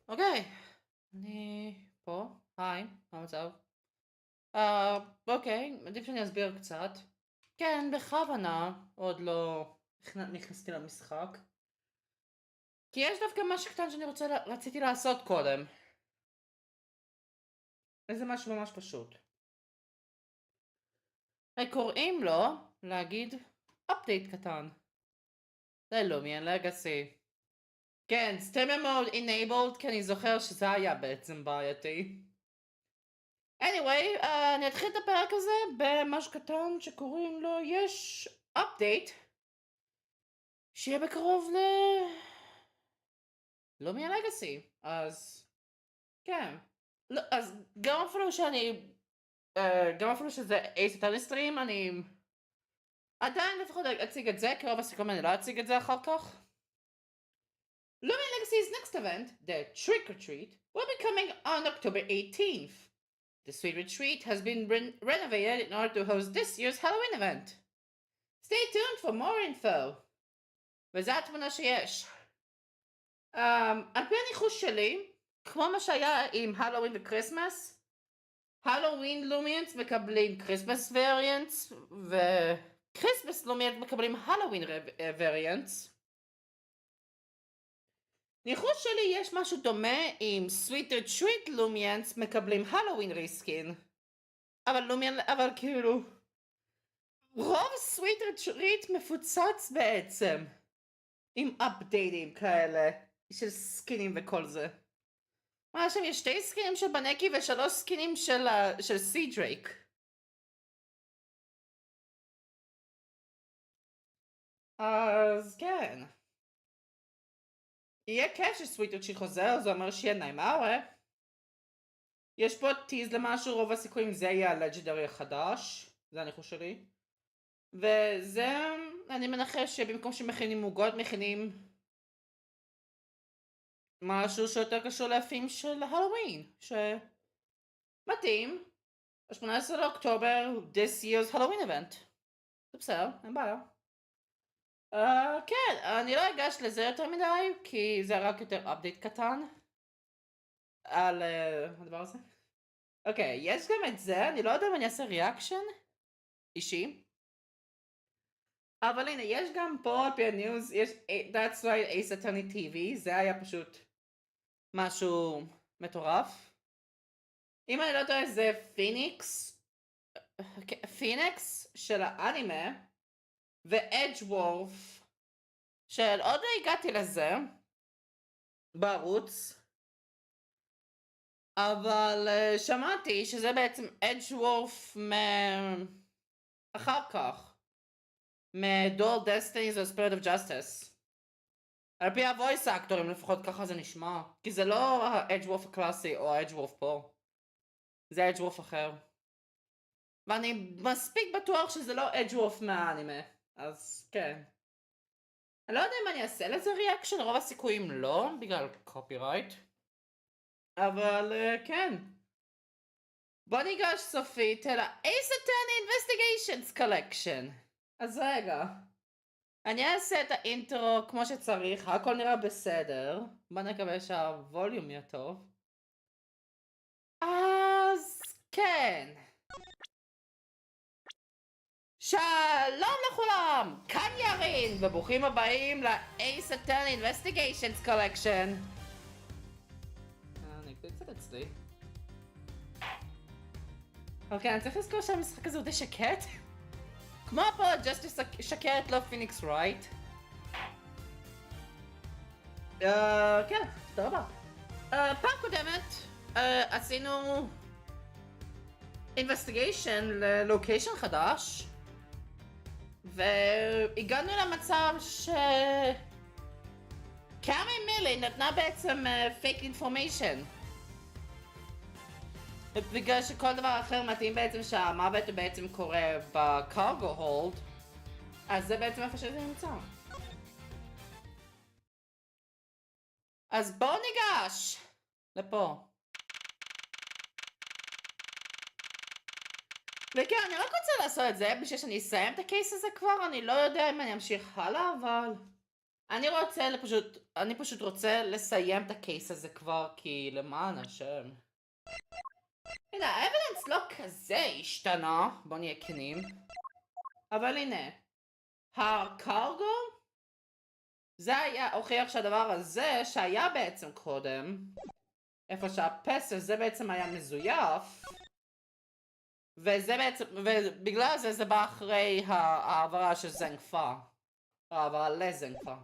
אוקיי, אני פה, היי, מה המצב? אוקיי, עדיף שאני אסביר קצת. כן, בכוונה, עוד לא נכנסתי למשחק. כי יש דווקא משהו קטן שאני רציתי לעשות קודם. איזה משהו ממש פשוט. קוראים לו להגיד update קטן. זה לומיאן לגאסי. כן, סטרימר מוד enabled, כי אני זוכר שזה היה בעצם בעייתי. anyway, אני אתחיל את הפרק הזה במשהו קטן שקוראים לו יש update שיהיה בקרוב לא מהלגאסי, אז כן. לא, אז גם אפילו שזה אייס אטרני סטרים, אני עדיין לפחות אציג את זה, כי רוב הסיכום אני לא אציג את זה אחר כך. Lumion Legacy's next event, the Trick or Treat, will be coming on October 18th. The Sweet Retreat has been renovated in order to host this year's Halloween event. Stay tuned for more info. וזה התמונה שיש. על פי הניחוש שלי, כמו מה שהיה עם הלואוין וקריסמס, הלואוין לומיאנס מקבלים קריסמס וריאנטס, וקריסמס לומיאנס מקבלים הלואוין וריאנטס. ניחוש שלי יש משהו דומה עם סוויט טריט לומיאנס מקבלים הלואוין ריסקין. אבל כאילו, רוב סוויט טריט מפוצץ בעצם. עם אפדייטים כאלה, של סקינים וכל זה. מה שם, יש 2 סקינים של בנקי ו3 סקינים של סי דרייק. אז כן. יהיה כיף שסוויטוצ'י חוזר, זה אומר שיהיה ניימארה. יש פה טיז למשהו, רוב הסיכויים זה יהיה הלג'נדרי החדש. זה הניחוש שלי. וזה, אני מנחש שבמקום שמכינים מוגות, מכינים משהו שיותר קשור לאפים של הלואוין, שמתאים, ב-18 לאוקטובר, this year's Halloween event. זה בסדר, אין בעיה. כן, אני לא אגש לזה יותר מדי, כי זה רק יותר update קטן על הדבר הזה. אוקיי, יש גם את זה, אני לא יודע אם אני אעשה ריאקשן אישי. אבל הנה, יש גם פה על פי הניוז, יש That's right, Ace Attorney TV, זה היה פשוט משהו מטורף. אם אני לא טועה זה פיניקס של האנימה, ואדג'וורף של עוד לא הגעתי לזה בערוץ, אבל שמעתי שזה בעצם אדג'וורף אחר כך מ-Dual Destinies of Spirit of Justice. על פי הוויס האקטורים לפחות ככה זה נשמע, כי זה לא האדג'וורף הקלאסי או האדג'וורף פה, זה אדג'וורף אחר. ואני מספיק בטוח שזה לא אדג'וורף מהאנימה, אז כן. אני לא יודע אם אני אעשה לזה ריאקשן, רוב הסיכויים לא, בגלל קופירייט. אבל כן. בוא ניגש סופית אל ה-Ace Attorney Investigations Collection. אז רגע. אני אעשה את האינטרו כמו שצריך, הכל נראה בסדר. בוא נקווה שהווליום יהיה טוב. אז כן. שלום לכולם, כאן ירין, וברוכים הבאים ל-Ace Attorney Investigations Collection. אני קצת אצלי. אוקיי, אני צריך לזכור שהמשחק הזה הוא די שקט. כמו פה, ג'סטיס שקט, לא פיניקס רייט. כן, תודה רבה. פעם קודמת עשינו investigation ללוקיישן חדש. והגענו למצב קאמי מילי נתנה בעצם פייק אינפורמיישן. בגלל שכל דבר אחר מתאים בעצם שהמוות בעצם קורה בקארגו הולד, אז זה בעצם איפה שזה נמצא. אז בואו ניגש לפה. וכן, אני רק רוצה לעשות את זה בשביל שאני אסיים את הקייס הזה כבר, אני לא יודע אם אני אמשיך הלאה, אבל אני פשוט רוצה לסיים את הקייס הזה כבר, כי למען השם. הנה, האבידנס לא כזה השתנה, בוא נהיה כנים. אבל הנה, הקרגו, זה היה הוכיח שהדבר הזה שהיה בעצם קודם, איפה שהפסל זה בעצם היה מזויף, וזה בעצם, ובגלל זה בא אחרי העברה של זנגפה, העברה לזנגפה.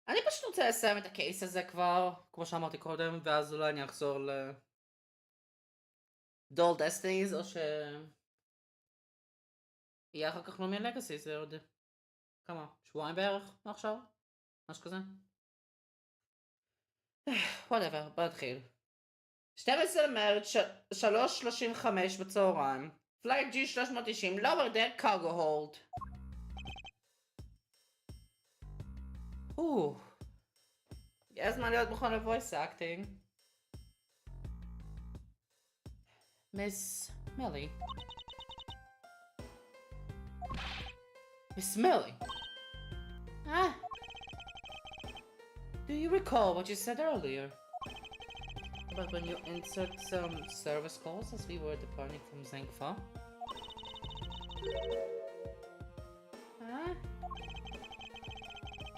אני פשוט רוצה לסיים את הקייס הזה כבר, כמו שאמרתי קודם, ואז אולי אני אחזור ל... דול דסטיניז, או ש... יהיה אחר כך לומי לגאסי, זה עוד... כמה? שבועיים בערך מעכשיו? משהו כזה? whatever, בוא נתחיל. 12 למרץ, 3:35 בצהריים. פלייט G390, lower deck cargo hold. הגיע הזמן להיות מוכן ל-voice acting. Miss Millie. Miss Millie. Do you recall what you said earlier? About when you insert some service calls as we were departing from Zangfa?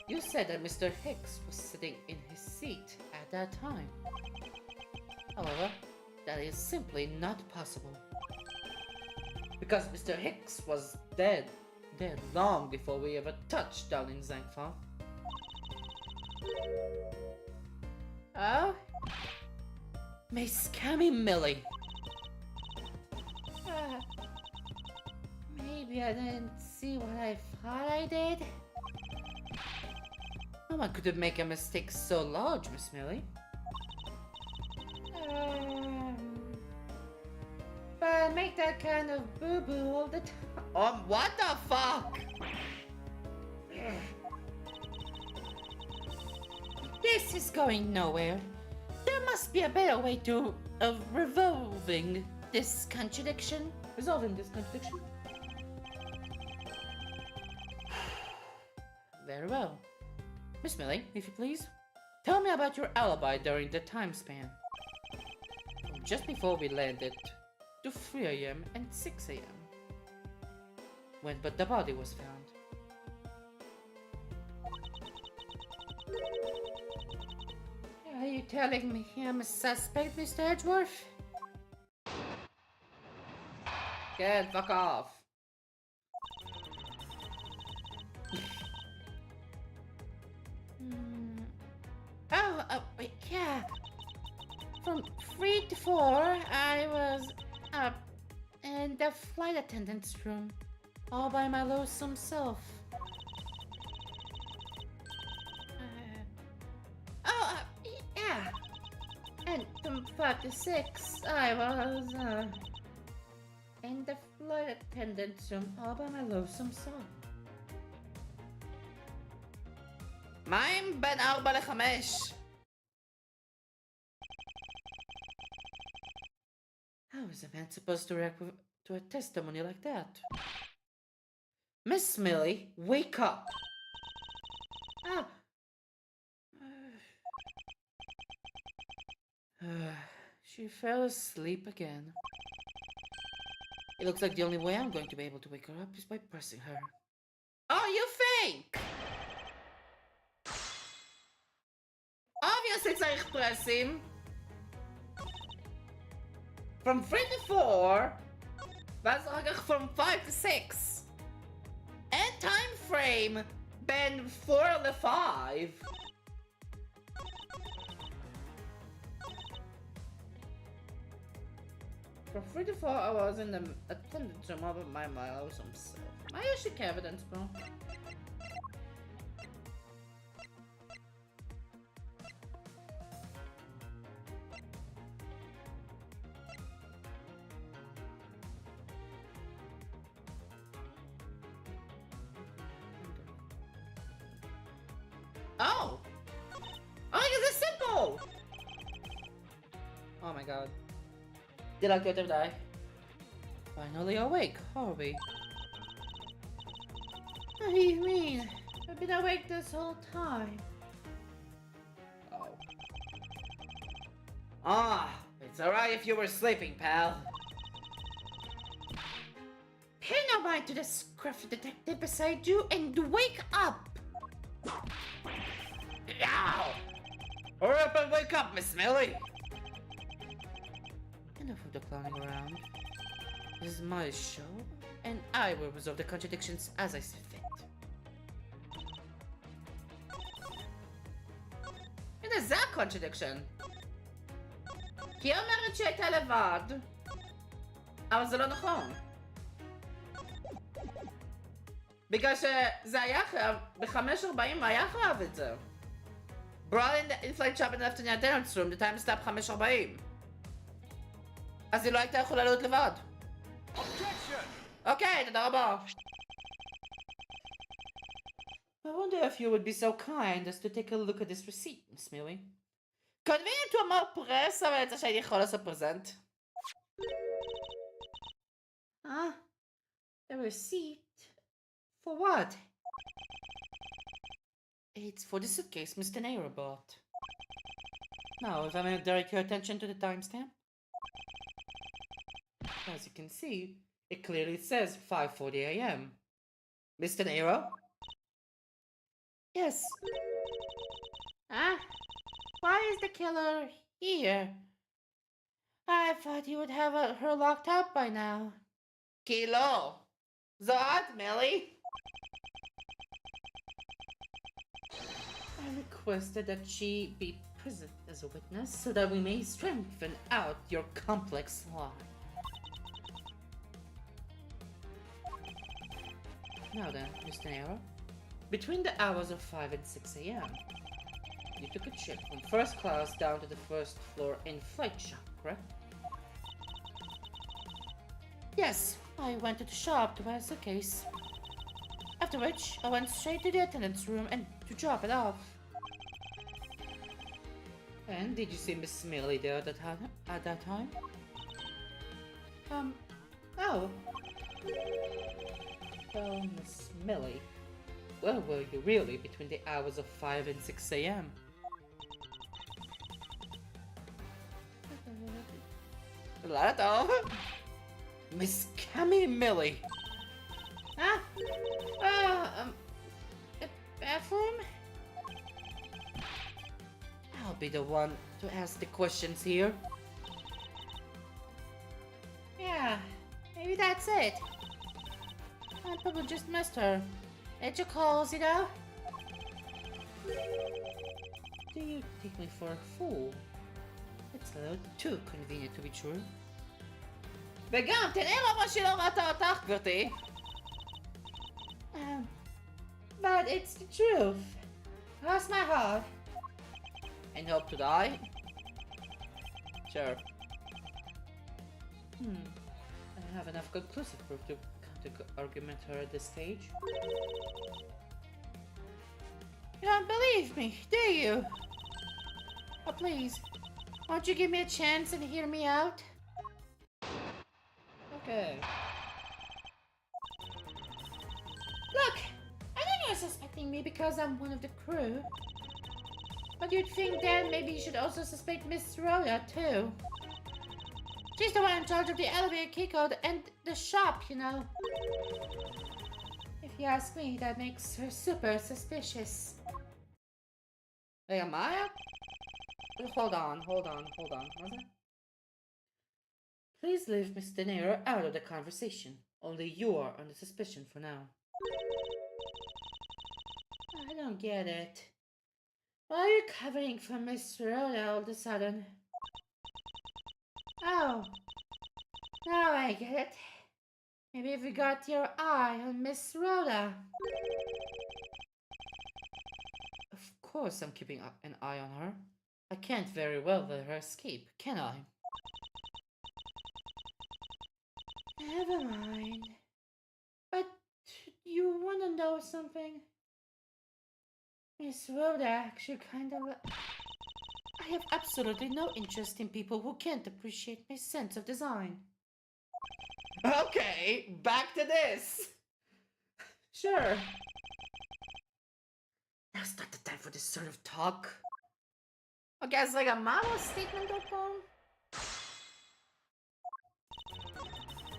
You said that Mr. Hicks was sitting in his seat at that time. However, that is simply not possible. Because Mr. Hicks was dead long before we ever touched down in Zangfa. Oh? Miss Cammy Millie. Maybe I didn't see what I thought I did. No one could make a mistake so large, Miss Millie. But I make that kind of boo-boo all the time. What the fuck? This is going nowhere. There must be a better way of resolving this contradiction. Very well. Miss Millie, if you please, tell me about your alibi during the time span. Just before we landed to 3 AM and 6 AM. When but the body was found. Are you telling me I'm a suspect, Mr. Edgeworth? Good, fuck off. Yeah. From 3 to 4, I was up in the flight attendant's room, all by my lonesome self. Yeah. And from 5 to 6, I was in the flight attendant's room, all by my lonesome self. מים בין 4 ל-5. How is a man supposed to react to a testimony like that? Miss Millie, wake up! She fell asleep again. It looks like the only way I'm going to be able to wake her up is by pressing her. Oh, you think? Obviously צריך pressing. From 3 to 4, ואז אחר כך from 5 to 6. אין time frame בין 4 ל-5. From 3 to 4, I was in the attendance room of my awesome self. מה יש לי כאבידנס פה? Oh! Oh, it's simple! Oh my god. Did I get to die? Finally awake, are we? What do you mean? I've been awake this whole time. Oh. Ah, it's alright if you were sleeping, pal. Pay no mind to the scruffy detective beside you and wake up! Ow! Hurry up and wake up, Miss Millie! Enough of the clowning around. This is my show, and I will resolve the contradictions as I see fit. הנה זה contradiction. כי היא אומרת שהייתה לבד, אבל זה לא נכון. בגלל שזה היה חייב, ב-5:40 היה חייב את זה. Brought in the inflight shop and left in the attendance room, the time stopped 5:40. אז היא לא הייתה יכולה להיות לבד. אוקיי, תודה רבה. I wonder if you would be so kind as to take a look at this receipt, Miss Millie. Convenient הוא אמר פרס, אבל יצא שהייתי יכול לעשות פרזנט. The receipt? For what? It's for the suitcase Mr. Nero bought. Now, if I may direct your attention to the timestamp. As you can see, it clearly says 5:40 a.m. Mr. Nero? Yes. Why is the killer here? I thought you would have her locked up by now. Kilo! Zod, Millie? I requested that she be present as a witness so that we may strengthen out your complex lie. Now then, Mr. Nero, between the hours of 5 and 6 a.m., you took a trip from first class down to the first floor in-flight shop, correct? Yes, I went to the shop to buy a suitcase. After which, I went straight to the attendance room and to drop it off. And did you see Miss Millie there at that time? No. Well, Miss Millie, where were you really between the hours of 5 and 6 a.m.? Miss Cammy Millie! The bathroom? I'll be the one to ask the questions here. Yeah, maybe that's it. I probably just missed her. At your calls, you know? Do you take me for a fool? It's a little too convenient to be true. וגם, תראי למה שהיא לא ראתה אותך, גברתי. But it's the truth. Cross my heart. And hope to die? Sure. I don't have enough conclusive proof to argument her at this stage. You don't believe me, do you? Oh, please. Won't you give me a chance and hear me out? Okay. Look! I know you're suspecting me because I'm one of the crew. But you'd think then maybe you should also suspect Miss Rhoda too. She's the one in charge of the elevator key code and the shop, you know. If you ask me, that makes her super suspicious. Hey, Maya? Hold on. Was it? Please leave Miss De Niro out of the conversation. Only you are under suspicion for now. I don't get it. Why are you covering for Miss Rhoda all of a sudden? Oh, now I get it. Maybe if you got your eye on Miss Rhoda. Of course I'm keeping an eye on her. I can't very well let her escape, can I? Never mind. But you wanna know something? Miss Rhoda actually kind of... I have absolutely no interest in people who can't appreciate my sense of design. Okay, back to this. Sure. Now's not the time for this sort of talk. Okay, it's like a model statement open.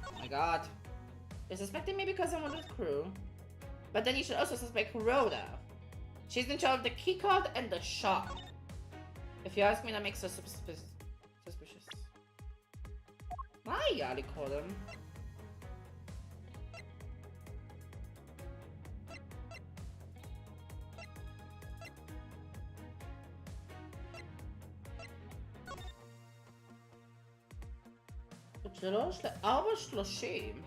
Oh my god. You're suspecting me because I'm on the crew. But then you should also suspect Rhoda. She's in charge of the keycard and the shop. If you ask me, that makes her suspicious. Why you call him? שלוש לארבע 30.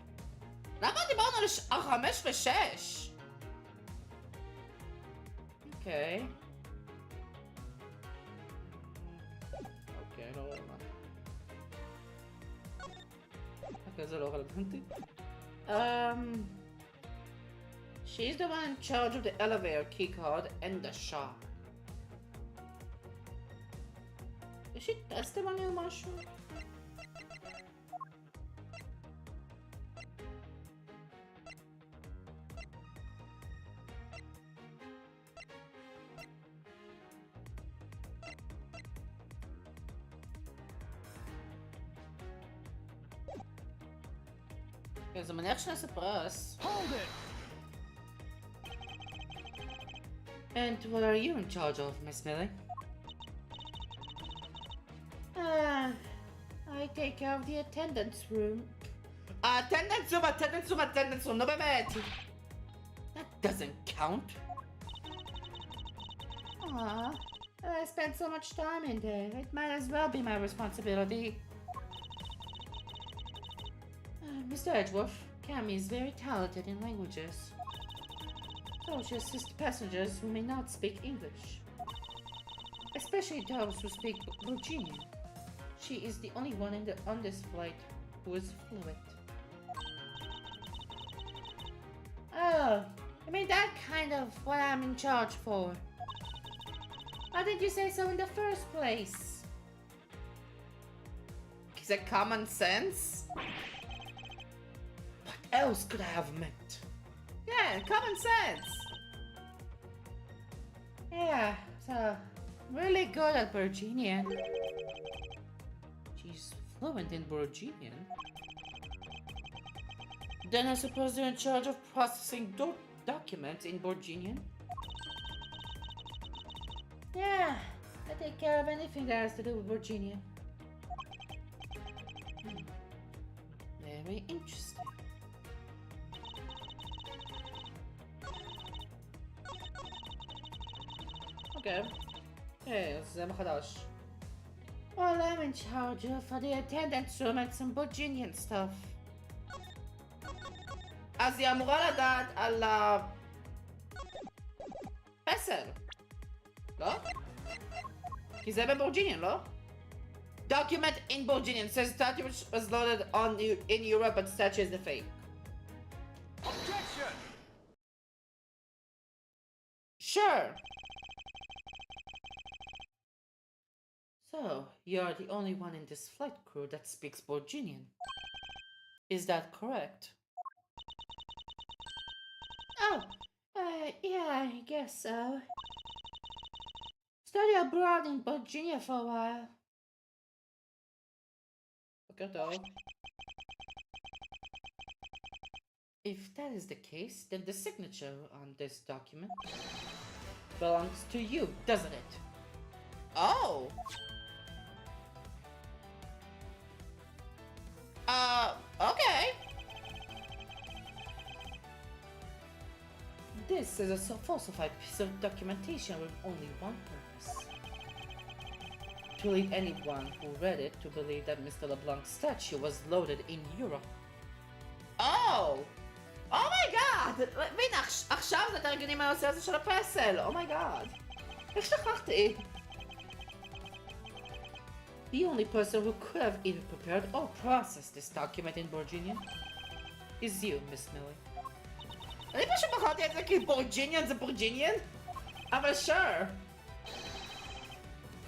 למה דיברנו על 5 ו-6? אוקיי. אוקיי, לא רלוונטי. אוקיי, זה לא רלוונטי. She's the one in charge of the elevator keycard and the shop. יש לי טסטימוני או משהו? כן, זה מניח שנעשה פרס. And what are you in charge of, Miss Millie? I take care of the attendance room. Attendance room, no באמת! That doesn't count. I spent so much time in there, it might as well be my responsibility. Mr. Edgeworth, Cammy is very talented in languages. So she assists passengers who may not speak English. Especially those who speak Virginian. She is the only one on this flight who is fluent. Oh, I mean that kind of what I'm in charge for. Why did you say so in the first place? Is that common sense? What else could I have meant? Yeah, common sense. Yeah, so really good at Virginian. She's fluent in Virginian. Then I suppose they're in charge of processing documents in Virginian. Yeah, I take care of anything that has to do with Virginia. Very interesting. Okay. Hey, זה מחדש. Well, I'm in charge for the attendance room and some Virginian stuff. אז היא אמורה לדעת על הפסל. לא? כי זה בבורג'יניאן, לא? Document in Virginian says document was loaded in Europe but statue is the fake. Objection! Sure. So, you're the only one in this flight crew that speaks Virginian. Is that correct? Oh, yeah, I guess so. Studied abroad in Virginia for a while. Okay, though. If that is the case, then the signature on this document belongs to you, doesn't it? Oh! Okay. This is a falsified piece of documentation with only one purpose. To lead anyone who read it to believe that Mr. LeBlanc's statue was loaded in Europe. Oh! Oh my god! והנה, עכשיו זה תרגנים על הנושא הזה של הפסל! Oh my god! איך שכחתי? The only person who could have either prepared or processed this document in Virginia is you, Miss Millie. אני פשוט בחרתי את זה כי בורג'יניאן זה בורג'יניאן? אבל sure!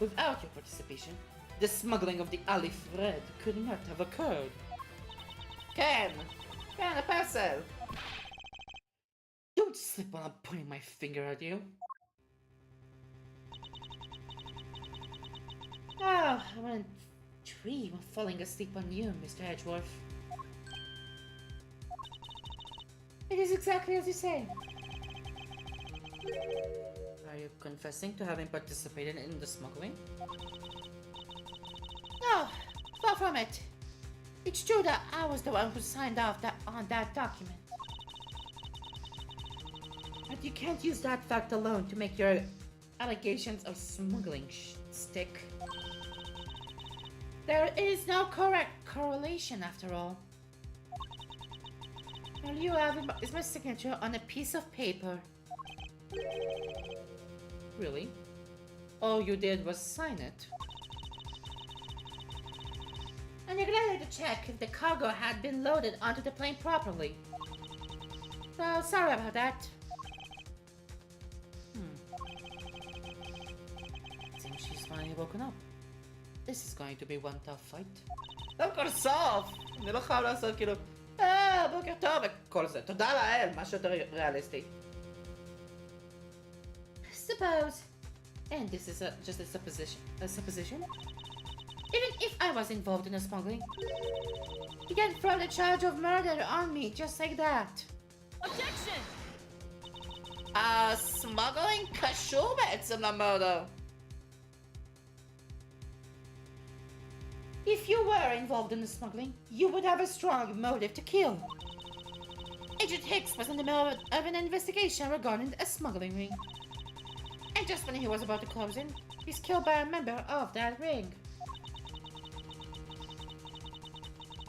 Without your participation, the smuggling of the Alif Red could not have occurred. כן! כן, הפסל! sleep while I'm pointing my finger at you. Oh, I wouldn't dream of falling asleep on you, Mr. Edgeworth. It is exactly as you say. Are you confessing to having participated in the smuggling? No, far from it. It's true that I was the one who signed off on that document. But you can't use that fact alone to make your allegations of smuggling stick. There is no correct correlation after all. All you have is my signature on a piece of paper. Really? All you did was sign it. I neglected to check if the cargo had been loaded onto the plane properly. So, sorry about that. Seems she's finally woken up. This is going to be one tough fight. דווקא סוף! אני לא חייב לעשות כאילו בוקר טוב וכל זה. תודה לאל, משהו יותר ריאליסטי. Suppose. And this is just a supposition. Even if I was involved in the smuggling, you can't throw the charge of murder on me just like that. Objection! Smuggling קשור בעצם למurder. If you were involved in the smuggling, you would have a strong motive to kill. Agent Hicks was in the middle of an investigation regarding a smuggling ring. And just when he was about to close in, he's killed by a member of that ring.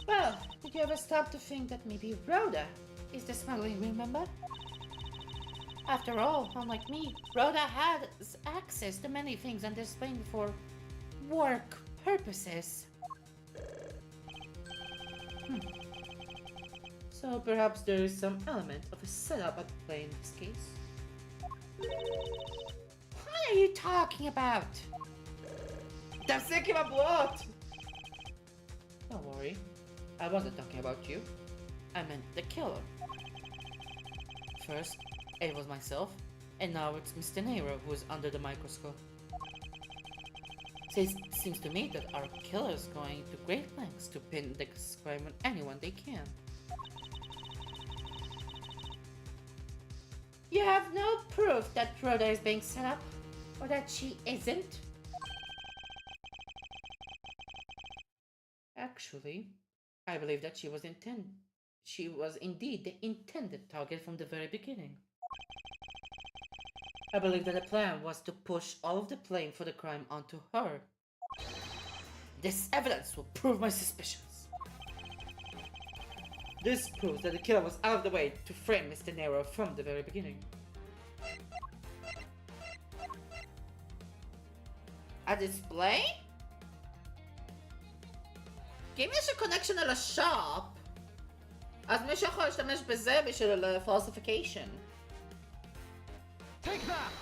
Well, did you ever stop to think that maybe Rhoda is the smuggling ring member? After all, unlike me, Rhoda had access to many things on this plane for work purposes. So perhaps there is some element of a setup at play in this case. What are you talking about? תפסיק עם הבועות! Don't worry, I wasn't talking about you. I meant the killer. First, it was myself, and now it's Mr. Nero who is under the microscope. It seems to me that our killer is going to great lengths to pin this crime on anyone they can. You have no proof that Rhoda is being set up, or that she isn't? Actually, I believe that she was indeed the intended target from the very beginning. I believe that the plan was to push all of the blame for the crime onto her. This evidence will prove my suspicions. This proves that the killer was out of the way to frame Mr. Nero from the very beginning. A display? כי אם יש לי קונקשן על השופ, אז מישהו יכול להשתמש בזה בשביל falsification. Take that!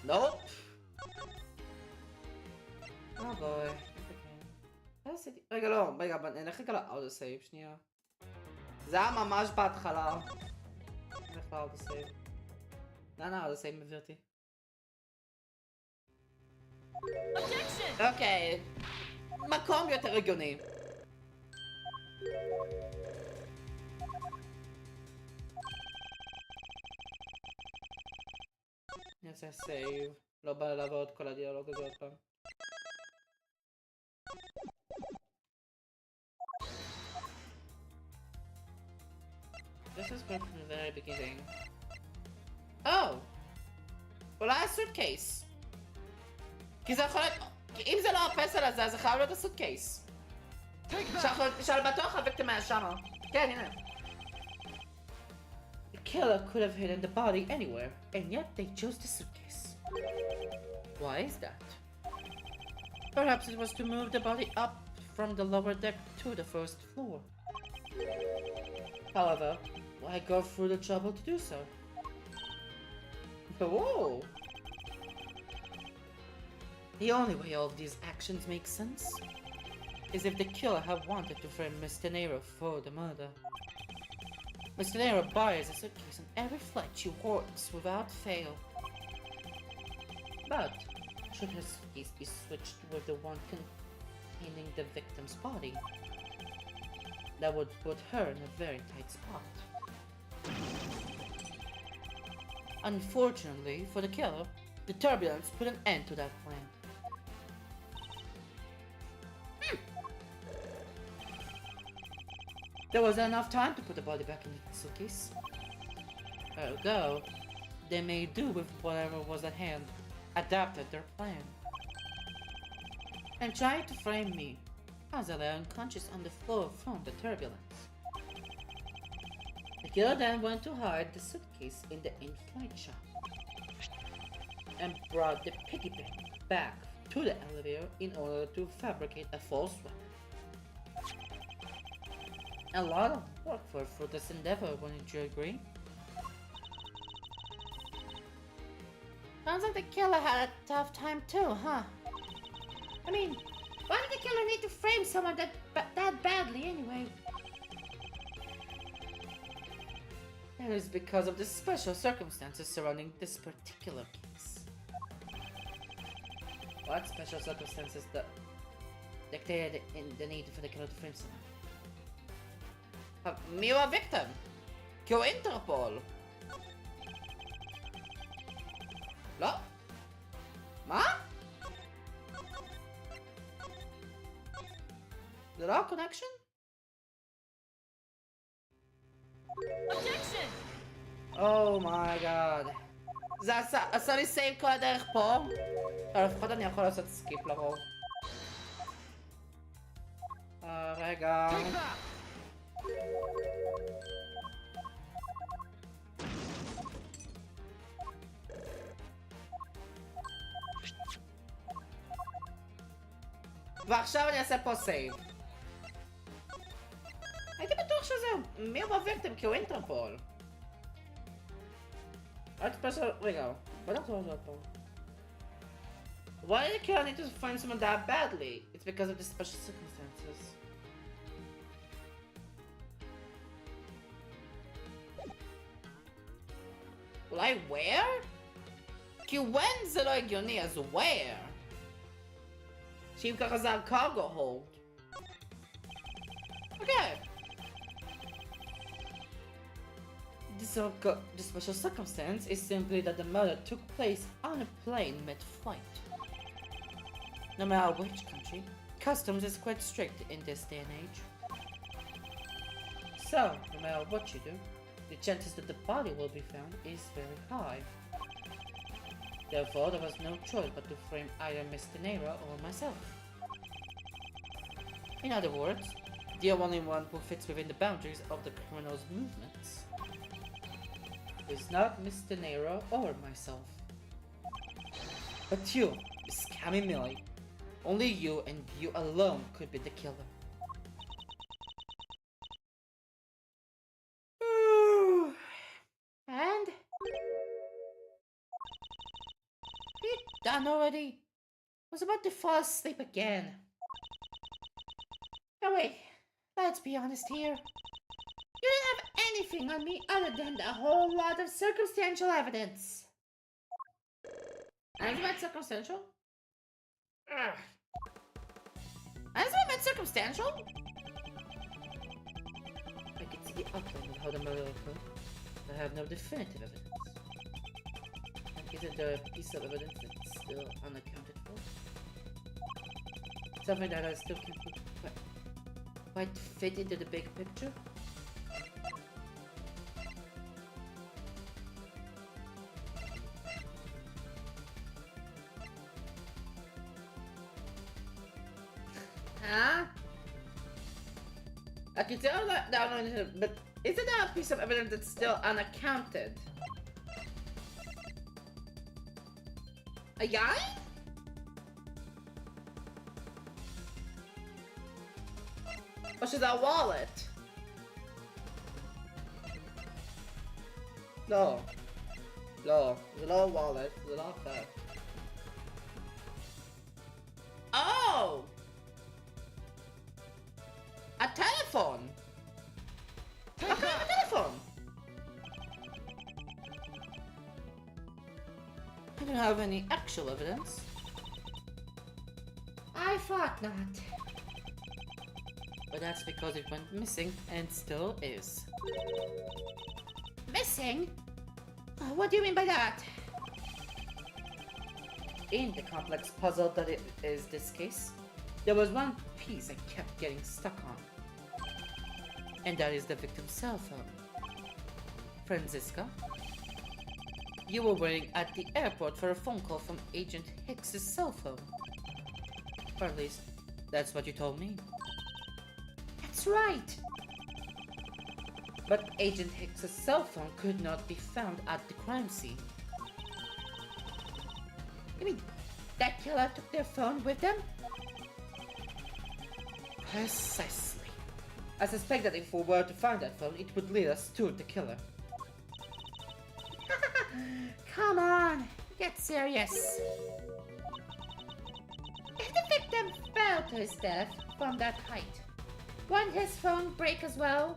Nope. Oh boy. רגע לא, רגע, נלך רגע לאוטוסייב, שנייה. זה היה ממש בהתחלה. נלך לאוטוסייב. לאן האוטוסייב מביא אותי? אוקיי. מקום יותר הגיוני. אני אעשה סייב. לא בא לעבור את כל הדיאלוג הזה עוד פעם. This is good from the very beginning. Oh! אולי הסוטקייס. כי זה יכול להיות... אם זה לא הפסל הזה, אז זה חייב להיות הסוטקייס. שעל בטוח הוויקטים היה שמה. כן, הנה. The killer could have hidden the body anywhere, and yet they chose the suitcase. Why is that? Perhaps it was to move the body up from the lower deck to the first floor. However, why go through the trouble to do so? Whoa! The only way all of these actions make sense is if the killer had wanted to frame Mr. Nero for the murder. Mr. Nero buys a suitcase on every flight she works without fail. But should her suitcase be switched with the one containing the victim's body, that would put her in a very tight spot. Unfortunately for the killer, the turbulence put an end to that plan. There wasn't enough time to put the body back in the suitcase. Although, they made do with whatever was at hand, adapted their plan, and tried to frame me as I lay unconscious on the floor from the turbulence. The killer then went to hide the suitcase in the in-flight shop and brought the piggy bank back to the elevator in order to fabricate a false weapon. A lot of work for a fruitless endeavor, wouldn't you agree? Sounds like the killer had a tough time too, huh? I mean, why did the killer need to frame someone that badly anyway? That is because of the special circumstances surrounding this particular case. What special circumstances that dictated the need for the killer to frame someone? Miła victim! Kill Interpol! No? Ma? Is that connection? Objection! Oh my god. זה עשה לי סייב כל הדרך פה? אבל לפחות אני יכול לעשות סקיפ לרוב. רגע. ועכשיו אני אעשה פה סייב. הייתי בטוח שזה מי הוא בוויקטים כי הוא אינטרפול. אל תפסו... רגע, בוא נחזור לזה פה. Why did the killer need to find someone that badly? It's because of the special circumstances. אולי where? כי when זה לא הגיוני, אז where? שאם ככה זה על cargo hold. Okay. The special circumstance is simply that the murder took place on a plane mid-flight. No matter which country, customs is quite strict in this day and age. So, no matter what you do, the chances that the body will be found is very high. Therefore, there was no choice but to frame either Mr. Nero or myself. In other words, the only one who fits within the boundaries of the criminal's movements is not Mr. Nero or myself, but you, Scammy Millie. Only you and you alone could be the killer. And? Are you done already? I was about to fall asleep again. Oh wait, let's be honest here. You didn't have anything on me other than a whole lot of circumstantial evidence. Has it meant circumstantial? Has it meant circumstantial? I can see the outline of how the murder occurred, but I have no definitive evidence. And isn't there a piece of evidence that's still unaccounted for? Something that I still can't quite fit into the big picture? Huh? I can tell that down, but isn't that a piece of evidence that's still unaccounted? A guy? Or should that wallet? No. No. It's not a wallet. It's not that. Oh! A telephone! What kind of telephone? you have any actual evidence? I thought not. But that's because it went missing and still is. Missing? What do you mean by that? In the complex puzzle that it is this case, there was one piece I kept getting stuck on. And that is the victim's cell phone. Franziska, you were waiting at the airport for a phone call from Agent Hicks's cell phone. Or at least, that's what you told me. That's right! But Agent Hicks's cell phone could not be found at the crime scene. You mean, that killer took their phone with them? Precisely. I suspect that if we were to find that phone, it would lead us to the killer. Come on, get serious. The victim fell to his death from that height. Won't his phone break as well?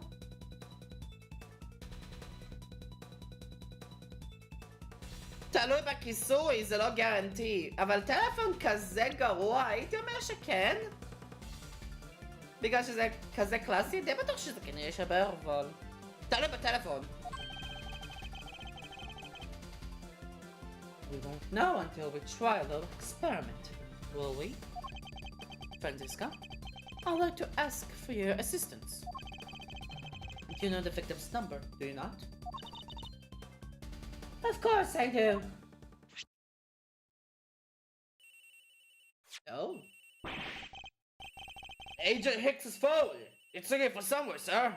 תלוי בכיסוי, זה לא גרנטי. אבל טלפון כזה גרוע, הייתי אומר שכן. בגלל שזה כזה קלאסי, די בטוח שזה כנראה שבר, אבל... תלוי בטלפון. We won't know until we try a little experiment, will we? Franziska, I'd like to ask for your assistance. You know the victim's number, do you not? Of course I do. Oh? Agent Hicks's phone! It's looking for somewhere, sir.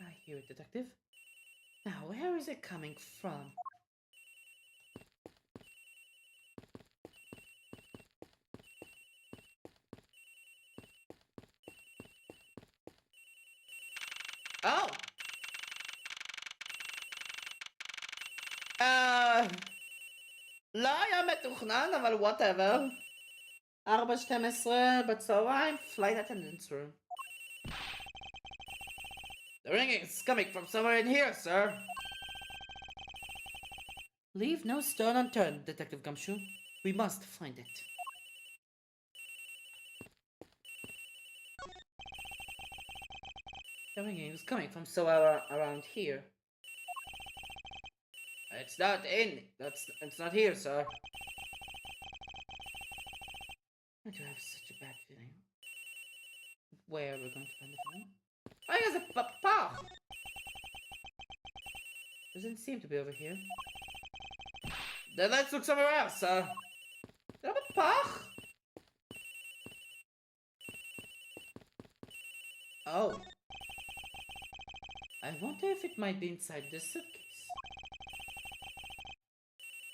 I hear it, detective. Now, where is it coming from? Oh! לא היה מתוכנן, אבל whatever. 4:12 בצהריים, flight attendance room. The ringing is coming from somewhere in here, sir. Leave no stone unturned, Detective Gumshoe. We must find it. The ringing is coming from somewhere around here. It's not in. It's not here, sir. I do have such a bad feeling. Where are we going to find the phone? Oh, there's a path. Doesn't seem to be over here. Then let's look somewhere else, sir. Is there a path? Oh. I wonder if it might be inside the suitcase.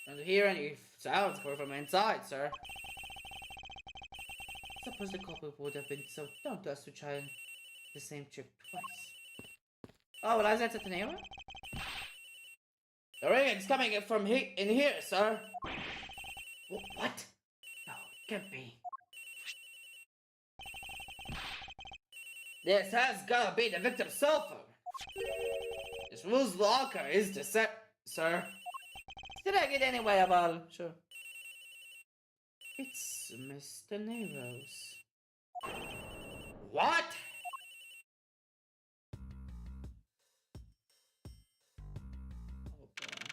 Don't hear any sounds coming from inside, sir. Suppose the culprit would have been so dumb to us to try the same trick twice. Oh, well, is that an error? The ringing's coming in from in here, sir. What? No, it can't be. This has gotta be the victim's cell phone. This Rule's locker is the set, sir. Did I get anyway about sure. It's Mr. Nero's. What? Oh boy.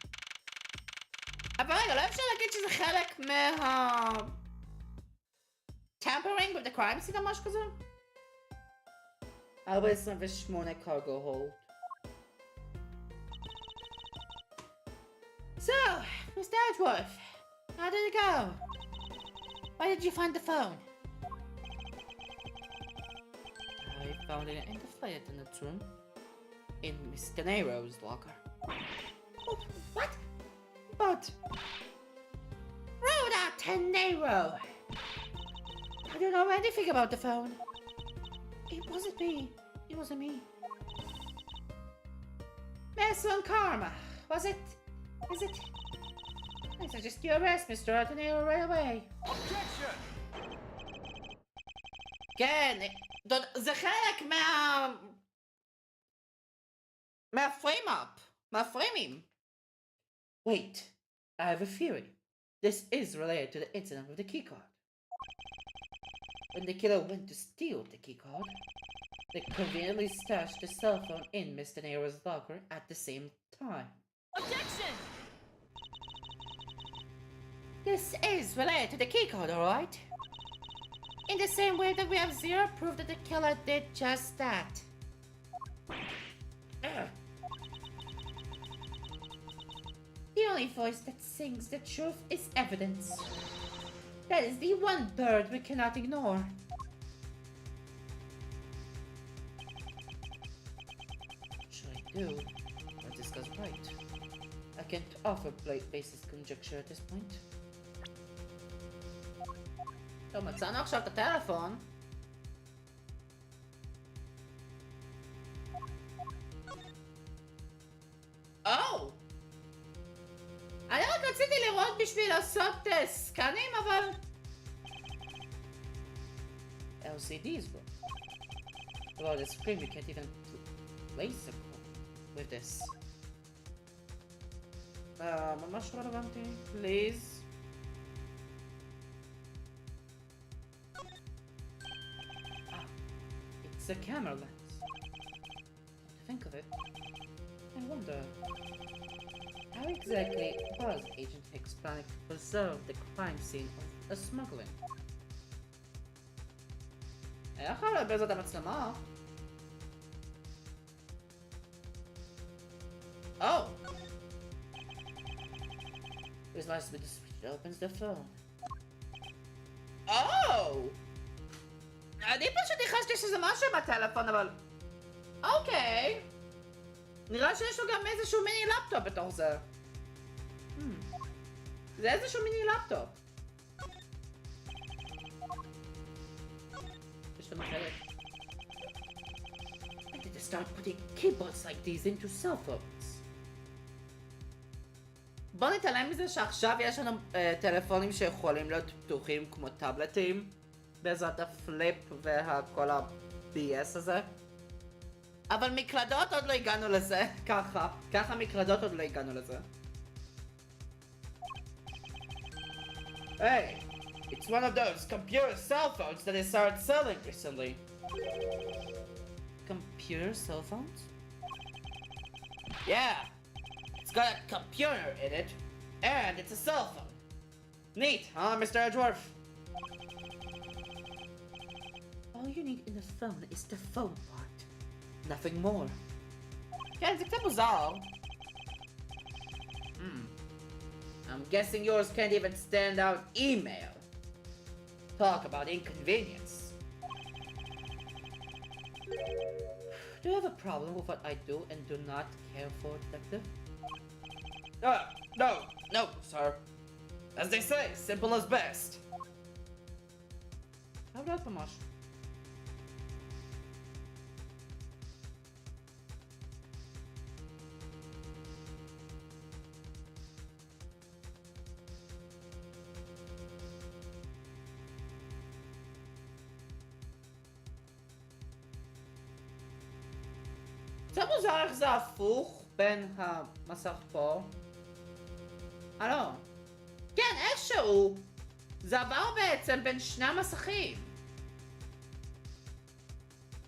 אבל רגע, לא אפשר להגיד שזה חלק tampering with the crime scene או משהו כזה? 428 cargo hold. So, Mr. Edgeworth, how did it go? Why did you find the phone? I found it in the flight attendant's room, in Mr. Nero's locker. Oh, what? But... Rhoda to Nero! I don't know anything about the phone. It wasn't me. It wasn't me. Mason Karma, was it? Is it? I suggest you arrest Mr. Ateneo right away. Objection! כן, זה חלק מהפריים-אפ, מהפריימים. Wait, I have a theory. This is related to the incident with the keycard. When the killer went to steal the keycard, they conveniently stashed the cell phone in Mr. Nero's locker at the same time. Objection! This is related to the keycard, alright? In the same way that we have zero proof that the killer did just that. The only voice that sings the truth is evidence. That is the one bird we cannot ignore. Should I do? Or discuss right? I can't offer basis conjecture at this point. טוב, מצאנו עכשיו את הטלפון. אני רק רציתי לראות בשביל לעשות סקנים, אבל... LCDs, bro. Well, the screen, we can't even place a code with this. ממש רלוונטי, please. It's a camera lens. To think of it, I wonder... How exactly was Agent Hicks planning to preserve the crime scene of a smuggling? היה יכול לבז את המצלמה. Oh! This must be the switch that opens the phone. Oh! אני פשוט ניחשתי שזה משהו בטלפון, אבל... אוקיי. נראה שיש לו גם איזשהו מיני לפטופ בתוך זה. זה איזשהו מיני לפטופ. יש לנו חלק. I need to start putting keyboards like these into cell phones. בוא נתעלם מזה שעכשיו יש לנו טלפונים שיכולים להיות פתוחים כמו טאבלטים בעזרת הפליפ וכל ה-BS הזה. אבל מקלדות עוד לא הגענו לזה, ככה מקלדות עוד לא הגענו לזה. Hey, it's one of those computer cell phones that they started selling recently. Computer cell phones? Yeah, it's got a computer in it, and it's a cell phone. Neat, huh, Mr. Edgeworth? All you need in a phone is the phone part. Nothing more. כן, זה קצת מוזר. I'm guessing yours can't even stand out email. Talk about inconvenience. Do you have a problem with what I do and do not care for, Detective? No, sir. As they say, simple as best. How about ממש? קצת מוזר איך זה הפוך בין המסך פה. הלו. כן, איכשהו. זה עבר בעצם בין שני המסכים.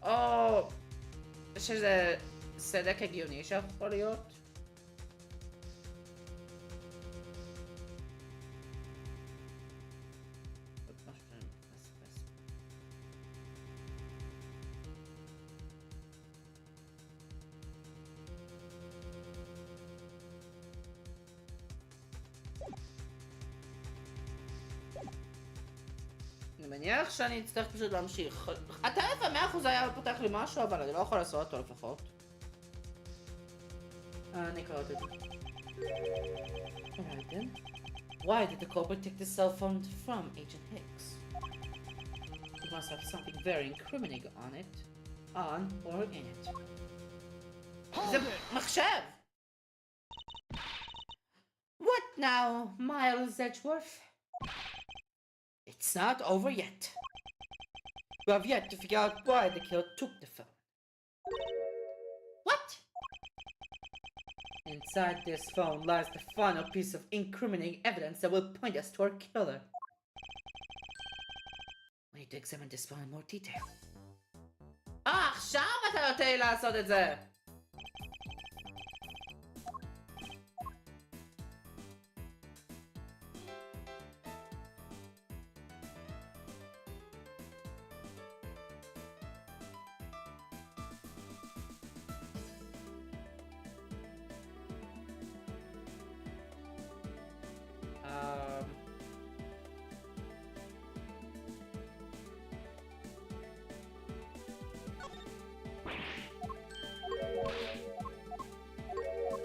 או... שזה סדק הגיוני שיכול להיות. אני מניח שאני אצטרך פשוט להמשיך. הטלפון 100% היה פותח לי משהו, אבל אני לא יכול לעשות אותו לפחות. אני קוראת את זה. Alright then. Why did the culprit take the cell phone from Agent Hicks? It must have something very incriminating on it. On or in it. זה מחשב! What now, Miles Edgeworth? It's not over yet. We have yet to figure out why the killer took the phone. What? In inside this phone lies the final piece of incriminating evidence that will point us to our killer. We need to examine this phone in more detail. עכשיו אתה נותן לי לעשות את זה!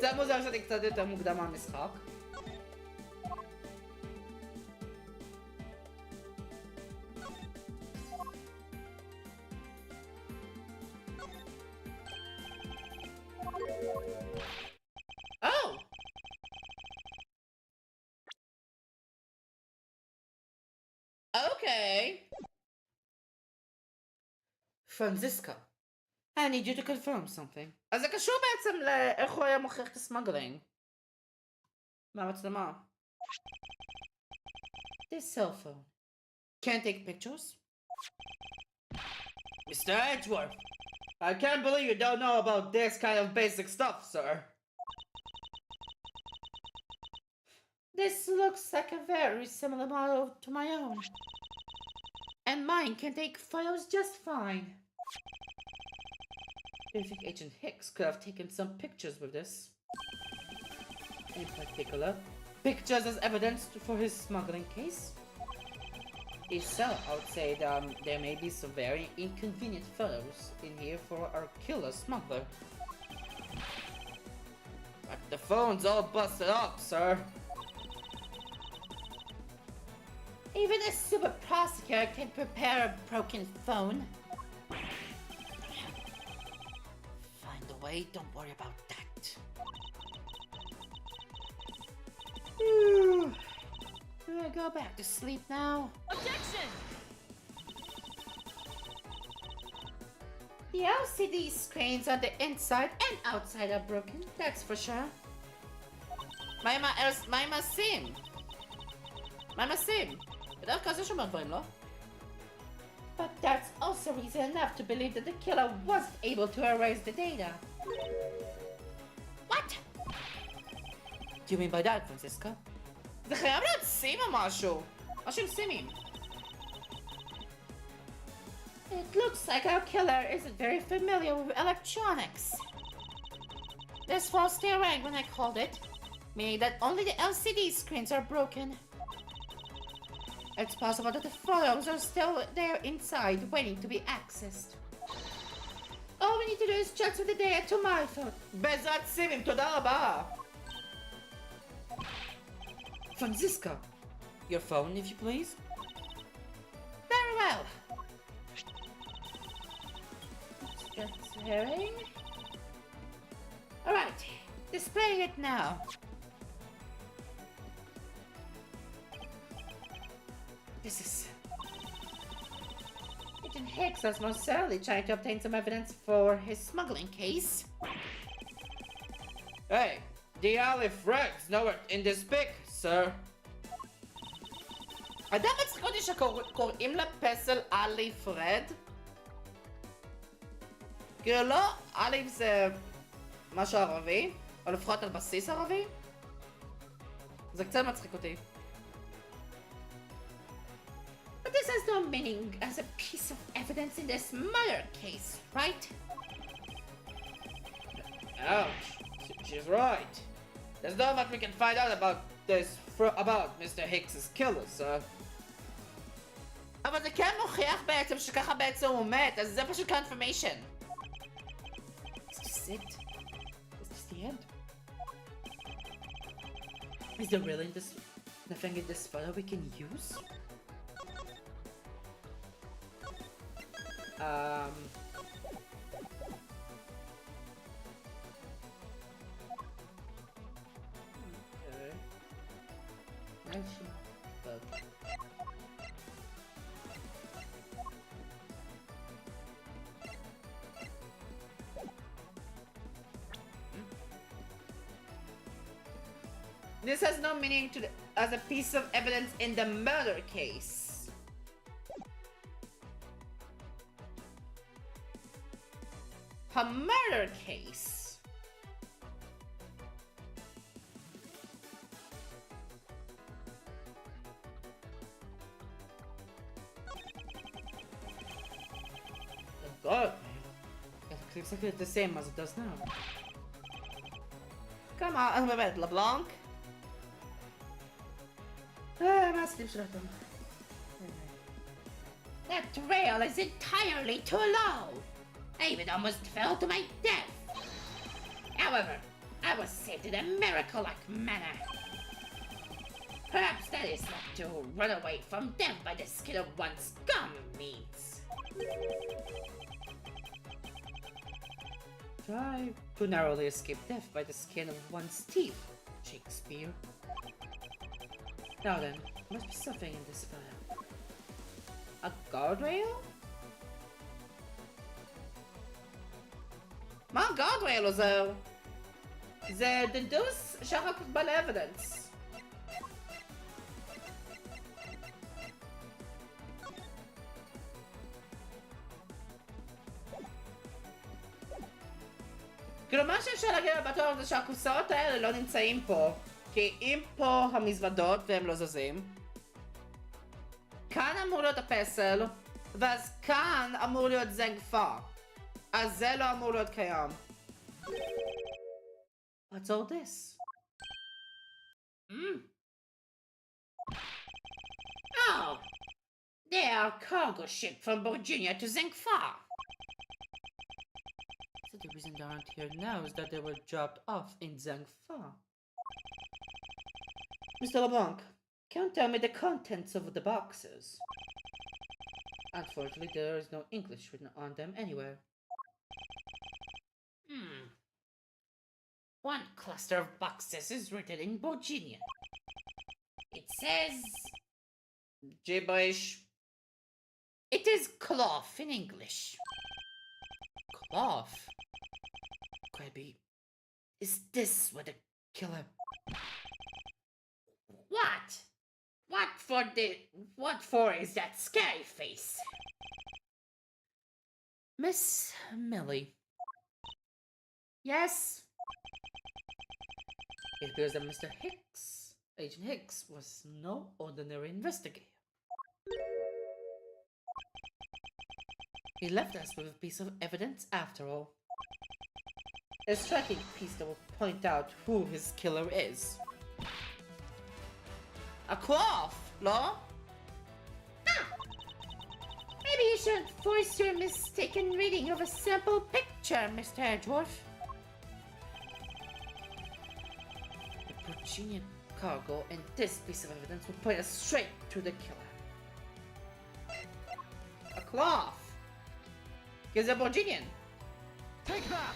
זה מוזר שאני קצת יותר מוקדם מהמשחק. Oh! Okay. Franziska, I need you to confirm something. אז זה קשור בעצם לאיך הוא היה מוכיח את הסמגלינג. מהמצלמה. This cell phone can't take pictures? Mr. Edgeworth, I can't believe you don't know about this kind of basic stuff, sir. This looks like a very similar model to my own. And mine can take photos just fine. Do you think Agent Hicks could have taken some pictures with this? In particular, pictures as evidence for his smuggling case? If so, I would say that there may be some very inconvenient photos in here for our killer smuggler. But the phone's all busted up, sir. Even a super prosecutor can prepare a broken phone. Find a way, don't worry about that. Do I go back to sleep now? Objection! The LCD screens on the inside and outside are broken, that's for sure. מה עם הסים? מה עם הסים? בדרך כלל זה שומר דברים, לא? But that's also reason enough to believe that the killer wasn't able to erase the data. What? Do you mean by that, Franziska? זה חייב להיות סים או משהו. משהו עם סימים. It looks like our killer isn't very familiar with electronics. This falsely rang when I called it, meaning that only the LCD screens are broken. It's possible that the photos are still there inside, waiting to be accessed. All we need to do is transfer the data to my phone. בעזרת סימים, תודה רבה. Franziska, your phone, if you please. Very well. Transferring. Alright, displaying it now. This is... Agent Hicks was most certainly trying to obtain some evidence for his smuggling case. Hey, the alley Fred's nowhere in this pic, sir. אדם מצחיק אותי שקוראים לפסל אלי פרד? כאילו לא, אלי זה משהו ערבי, או לפחות על בסיס ערבי? זה קצת מצחיק אותי. But this has no meaning as a piece of evidence in this murder case, right? Ouch, she's right. There's not much we can find out about this about Mr. Hicks's killer, sir. אבל זה כן מוכיח בעצם שככה בעצם הוא מת, אז זה פשוט confirmation. Is this it? Is this the end? Is there really nothing in this photo we can use? Okay. Nice. This has no meaning as a piece of evidence in the murder case. A murder case. Oh God. It looks exactly the same as it does now. Come on, wait, LeBlanc. ما sleep them. That trail is entirely too low. I even almost fell to my death. However, I was saved in a miracle-like manner. Perhaps that is not to run away from death by the skin of one's gum means. Try to narrowly escape death by the skin of one's teeth, Shakespeare. Now then, must be something in this file. A guardrail? מה הגארדרייל עוזר? זה דדוס שאחר כך בא לאבידנס. כאילו מה שאפשר להגיד בטוח זה שהקופסאות האלה לא נמצאים פה, כי אם פה המזוודות והם לא זזים, כאן אמור להיות הפסל, ואז כאן אמור להיות זנגפה. אז זה לא אמור להיות קיים. What's all this? Oh! They are cargo ship from Virginia to Zengfa. So the reason they aren't here now is that they were dropped off in Zengfa. Mr. LeBlanc, can you tell me the contents of the boxes? Unfortunately, there is no English written on them anywhere. One cluster of boxes is written in Virginia. It says... gibberish. It is cloth in English. Cloth? Grabby, is this what the killer... What? What for is that scary face? Miss Millie. Yes? It appears that Mr. Hicks, Agent Hicks, was no ordinary investigator. He left us with a piece of evidence after all. A striking piece that will point out who his killer is. A cloth, no? Maybe you should voice your mistaken reading of a simple picture, Mr. Edgeworth. The Virginian cargo and this piece of evidence will point us straight to the killer. A cloth! He's a Virginian! Take that!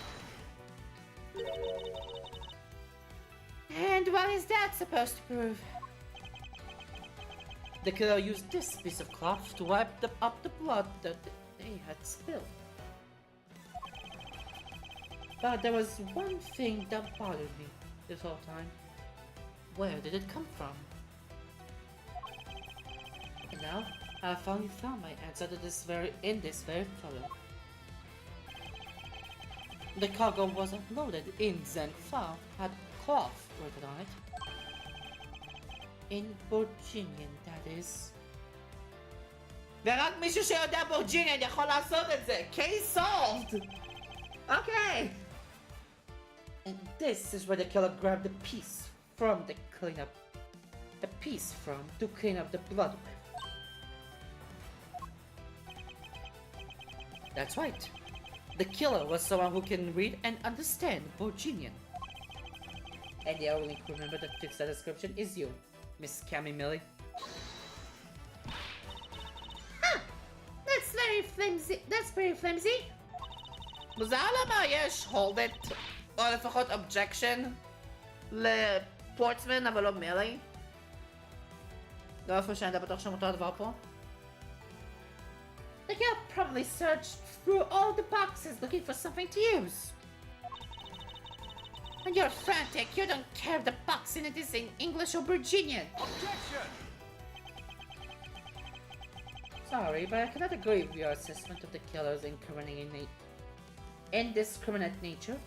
And what is that supposed to prove? The killer used this piece of cloth to wipe up the blood that they had spilled. But there was one thing that bothered me this whole time. Where did it come from? And now, I finally found my answer to in this very photo. The cargo was unloaded in Zengfa, had cloth written on it. In Virginian, that is. ורק מישהו שיודע Virginian יכול לעשות את זה. Case solved! Okay! And this is where the killer grabbed the piece from to clean up the blood with. That's right. The killer was someone who can read and understand Virginian. And the only crew member that fits that description is you, Miss Cammy Millie. That's very flimsy. מוזר למה יש hold it, או לפחות objection לפורטסמן אבל לא מילי? לא איפה שאני בטוח שם אותו הדבר פה? The girl probably searched through all the boxes looking for something to use. When you're frantic, you don't care if the box in it is in English or Virginian. Objection! Sorry, but I cannot agree with your assessment of the killer's indiscriminate nature.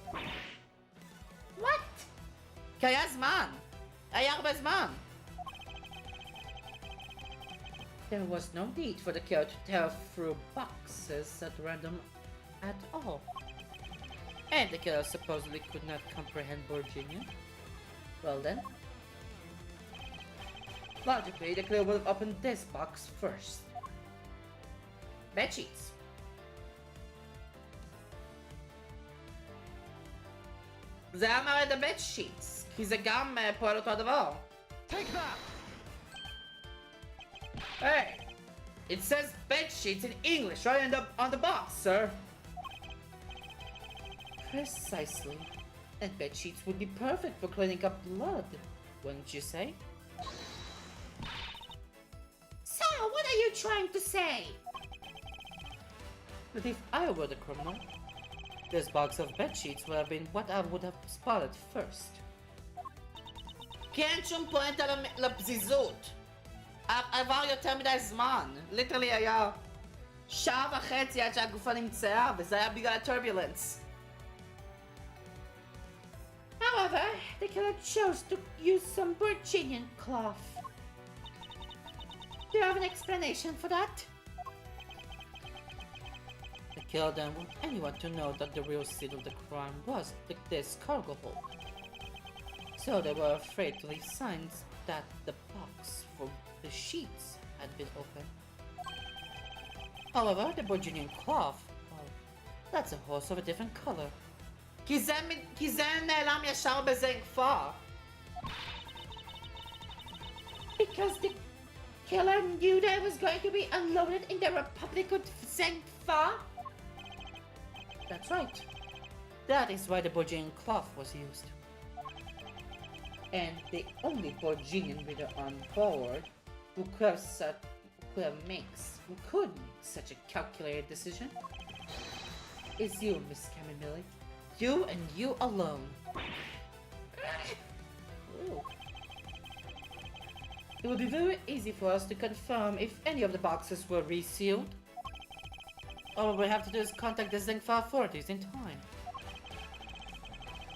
What? כי היה זמן. היה הרבה זמן. There was no need for the killer to tear through boxes at random at all. And the killer supposedly could not comprehend Virginian. Well then. Logically, the killer would have opened this box first. Bed sheets. זה היה מראה את הבד שיטס, כי זה גם פועל אותו הדבר. Take that! Hey! It says bed sheets in English right on the box, sir. Precisely. And bed sheets would be perfect for cleaning up blood, wouldn't you say? So, what are you trying to say? That if I were the criminal, this box of bed sheets would have been what I would have spotted first. כי אין שום פואנטה לפזיזות. עבר יותר מדי זמן. ליטרלי היה שעה וחצי עד שהגופה נמצאה, וזה היה בגלל הטורבולנס. However, the killer chose to use some Virginian cloth. Do you have an explanation for that? The killer didn't want anyone to know that the real scene of the crime was this cargo hold. So they were afraid to leave signs that the box for the sheets had been opened. However, the Virginian cloth, well, that's a horse of a different color. כי זה נעלם ישר בזנגפה. Because the killer knew that it was going to be unloaded in the Republic of Zengfa? That's right. That is why the Virginian cloth was used. And the only Virginian reader on board who could make such a calculated decision is you, Miss Camille. You and you alone. Ooh. It would be very easy for us to confirm if any of the boxes were resealed. All we have to do is contact the Zengfa authorities in time.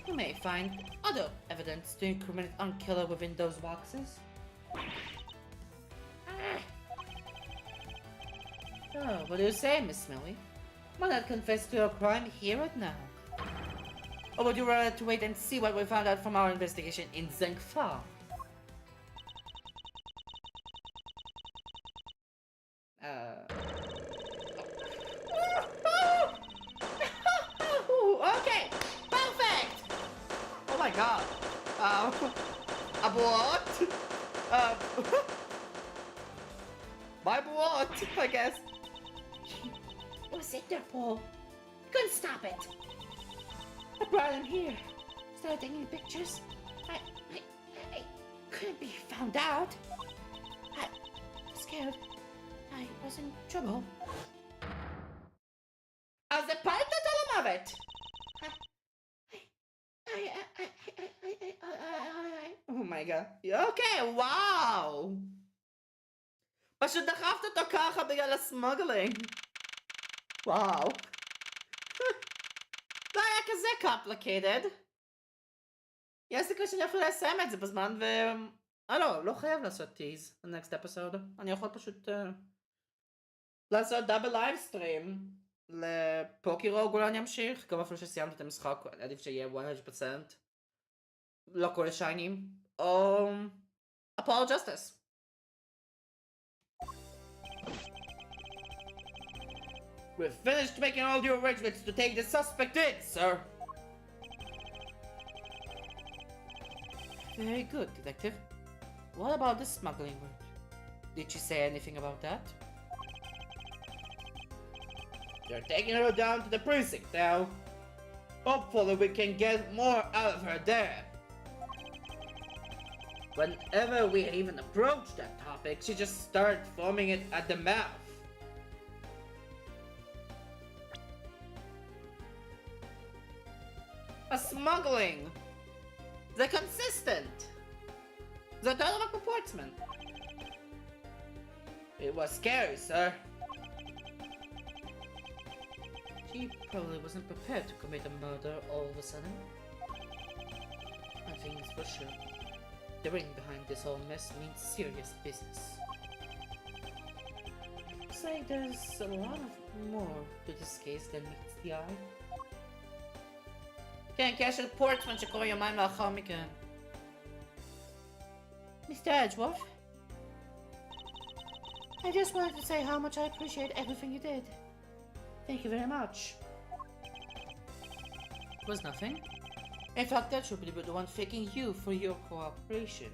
You may find other evidence to incriminate on killer within those boxes. Oh, what do you say, Miss Millie? Why not confess to your crime here and now? Or would you rather to wait and see what we found out from our investigation in Zengfa? Okay! Perfect! Oh my god. Abort? My abort, I guess. It was Interpol. You couldn't stop it. I brought him here. Started taking pictures. I couldn't be found out. I'm scared. I was in trouble. אז זה פיילוט או למוות? Oh my god. אוקיי, וואו. פשוט דחפת אותו ככה בגלל הסמוגלינג. וואו. לא היה כזה complicated. יש סיכוי שאני יכול לסיים את זה בזמן לא חייב לעשות טיז ל-next episode. אני יכול פשוט לעשות דאבל לייב סטרים לפוקירוג, אולי אני אמשיך, גם אפילו שסיימתי את המשחק, עדיף שיהיה 100%. לא כל השיינים. או Apollo Justice. We've finished making all the arrangements to take the suspect in, sir. Very good, detective. What about the smuggling route? Did she say anything about that? They're taking her down to the precinct now. Hopefully we can get more out of her there. Whenever we even approach that topic, she just starts foaming it at the mouth. A smuggling! זה consistent. זה אותו דבר כמו פורטסמן. It was scary, sir. She probably wasn't prepared to commit a murder all of a sudden. One thing is for sure. The ring behind this whole mess means serious business. Looks like there's a lot of more to this case than meets the eye. כן, כי יש פורטסמן שקורה יומיים לאחר מכן. Mr. Edgeworth? I just wanted to say how much I appreciate everything you did. Thank you very much. It was nothing. In fact, that should be the one thanking you for your cooperation.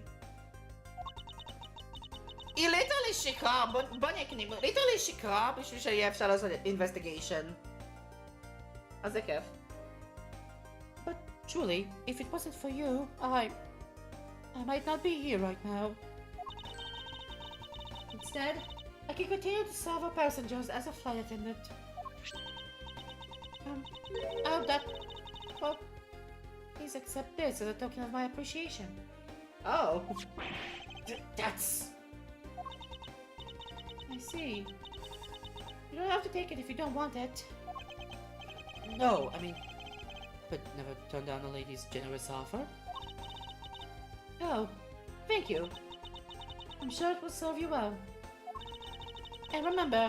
היא ליטרלי שיקרה, בוא נקנים, ליטרלי שיקרה בשביל שיהיה אפשר לעשות investigation. אז זה כיף. But truly, if it wasn't for you, I might not be here right now. Instead, I can continue to serve our passengers as a flight attendant. I hope that... well, please accept this as a token of my appreciation. Oh. That's... I see. You don't have to take it if you don't want it. No, I mean... but never turn down a lady's generous offer. Oh, thank you. I'm sure it will serve you well. And remember,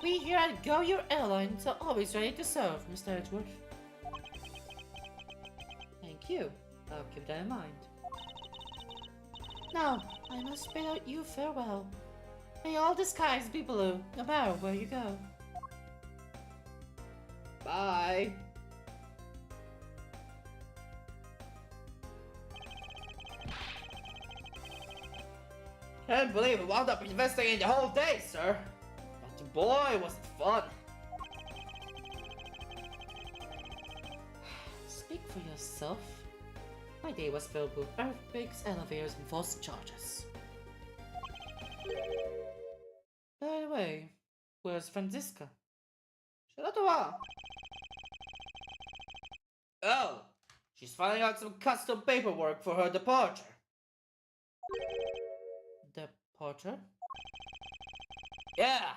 we here at Go Your Airlines are always ready to serve, Mr. Edgeworth. Thank you. I'll keep that in mind. Now, I must bid out you farewell. May all the skies be blue, no matter where you go. Bye. Can't believe we wound up investigating the whole day, sir. But boy, was it fun. Speak for yourself. My day was filled with earthquakes, elevators, and false charges. By the way, where's Franziska? שאלה טובה. Oh, she's filling out some custom paperwork for her departure. Departure? Yeah.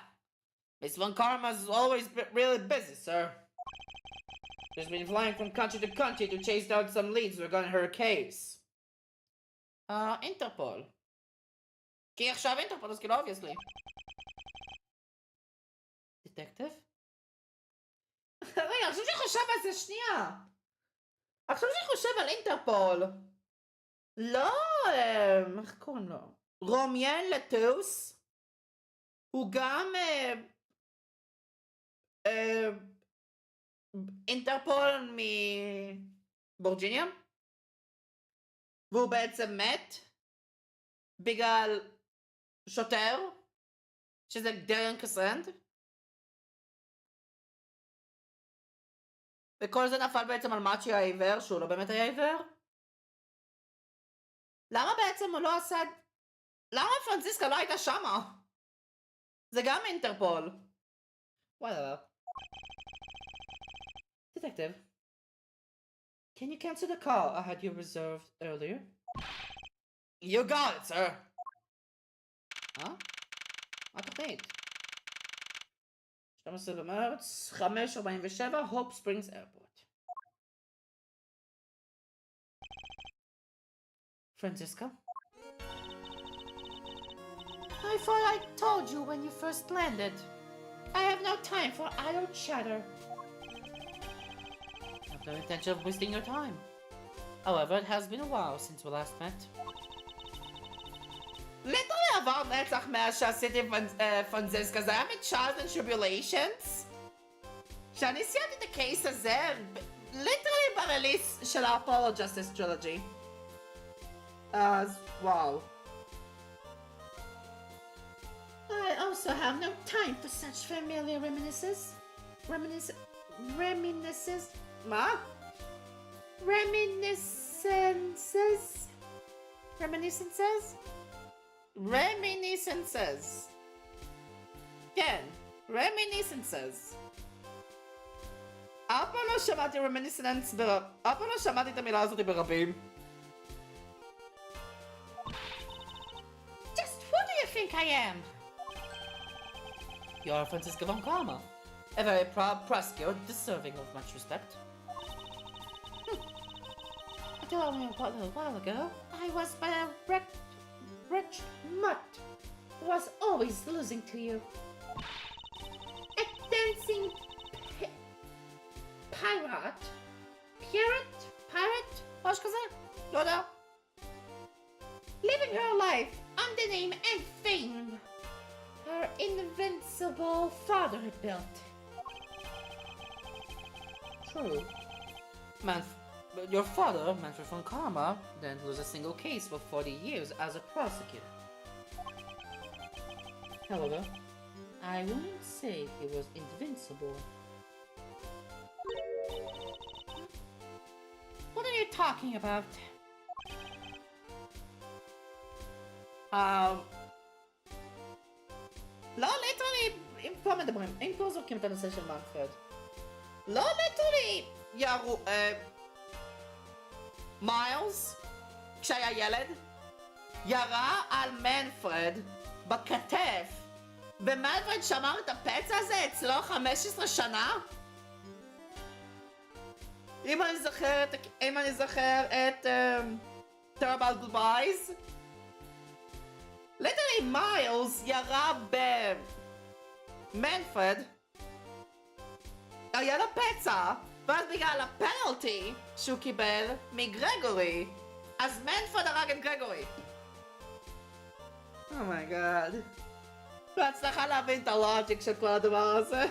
Miss Von Karma's always been really busy, sir. She's been flying from country to country to chase down some leads regarding her case. Interpol. כי עכשיו אינטרפול, אז כאילו, obviously. Detective? רגע, עכשיו שאני חושב על זה שנייה. עכשיו שאני חושב על אינטרפול. לא, איך קוראים לו? רומיאן לטוס. הוא גם אינטרפול מבורג'יניה. והוא בעצם מת בגלל שוטר, שזה דריאן קסנד. וכל זה נפל בעצם על מאצ'י העיוור, שהוא לא באמת היה עיוור. למה בעצם הוא לא עשה... למה פרנציסקה לא הייתה שמה? זה גם אינטרפול. וואלה. Detective, can you cancel the call I had you reserved earlier? You got it, sir. מה? מה התוכנית? 12 במרץ, 5:47, Hope Springs Airport. Franziska? I thought I told you when you first landed. I have no time for idle chatter. I have no intention of wasting your time. However, it has been a while since we last met. ליטרלי עבר נצח מאז שעשיתי פרנזיסקה, זה היה מ-Trials and Tribulations. שאני סיימתי את הקייס הזה, ליטרלי ברליס של ה-Apollo Justice Trilogy. אז וואו. I also have no time for such familiar reminiscences. מה? Reminiscences. כן, reminiscences. אף פעם לא שמעתי את המילה הזאת ברבים. I am? You're Francisca von Karma, a very proud prosecutor deserving of much respect. I told me about a little while ago. I was but a wretched mutt who was always losing to you. A dancing pirate? Pirate? Vad ska jag säga? Låda. Living her life under name and fame her invincible father had built. True. Your father, Manfred von Karma, didn't lose a single case for 40 years as a prosecutor. However, I wouldn't say he was invincible. What are you talking about? لا literally impossible كم تنسيش المنفرد. لا literally يا מיילס, כשהיה ילד, ירה על מנפרד בכתף, ומנפרד שמר את הפצע הזה אצלו 15 שנה? אם אני זוכר את Terrible Goodbyes, ליטרלי מיילס ירה במנפרד, היה לו פצע, ואז בגלל הפנלטי שהוא קיבל מגרגורי, אז מנפרד הרג את גרגורי. אומייגאד. בהצלחה להבין את הלוג'יק של כל הדבר הזה.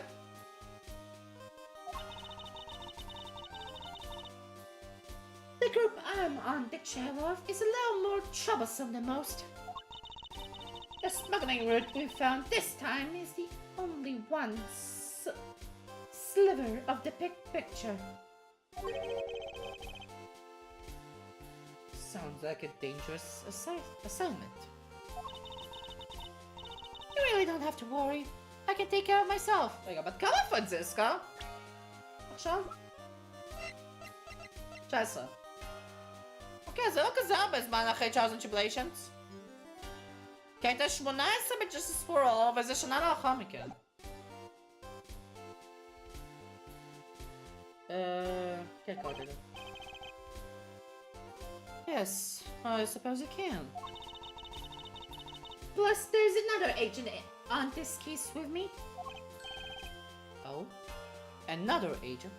The group I'm on the chair of is a little more troublesome than most. The smuggling route we found this time is the only one sliver of the picture. Sounds like a dangerous assignment. You really don't have to worry. I can take care of myself. רגע, בת כמה פרנציסקה? עכשיו? 19. אוקיי, זה לא כזה הרבה זמן אחרי Trials and Tribulations. כי הייתה 18 ב-Justice for All, וזה שנה לאחר מכן. כן, קראתי את זה. Yes, I suppose you can. Plus, there's another agent on this case with me. Oh? Another agent?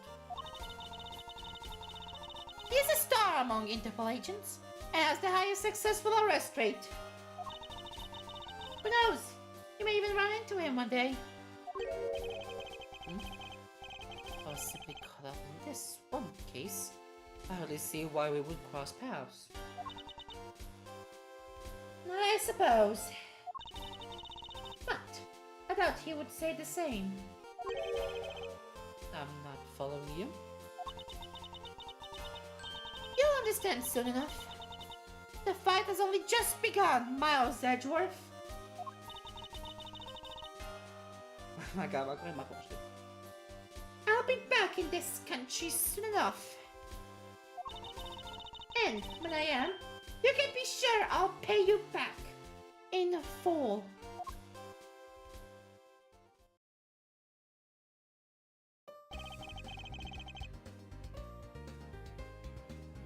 He's a star among Interpol agents, and has the highest successful arrest rate. Who knows? You may even run into him one day. Possibly caught up in this one case. I hardly see why we would cross paths. I suppose. But I doubt he would say the same. I'm not following you. You'll understand soon enough. The fight has only just begun, Miles Edgeworth. Oh my god, I'll be back in this country soon enough. And when I am, you can be sure I'll pay you back in full.